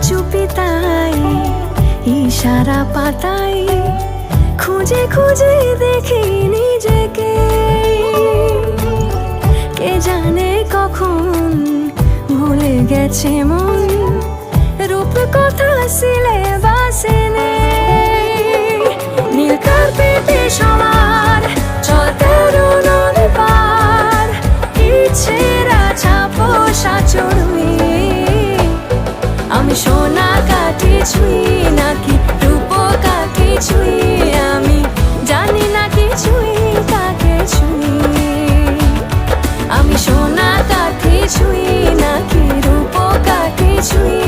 চুপি তাই ইশারা পাতাই খুঁজে খুঁজে দেখি নিজেকে। কে জানে কখন ভুলে গেছে মন, রূপ কথা সিলেবাসে নেই। নীল কার্পেটে সবার চলতে নদী পার, ইচ্ছেরা ছাপোষা চড়ুই। আমি সোনা কাঠি ছুঁই নাকি রূপ কাঠি ছুঁই, আমি জানি না কিছুই কাকে ছুঁই। আমি সোনা কাঠি ছুঁই নাকি রূপ কাঠি ছুঁই।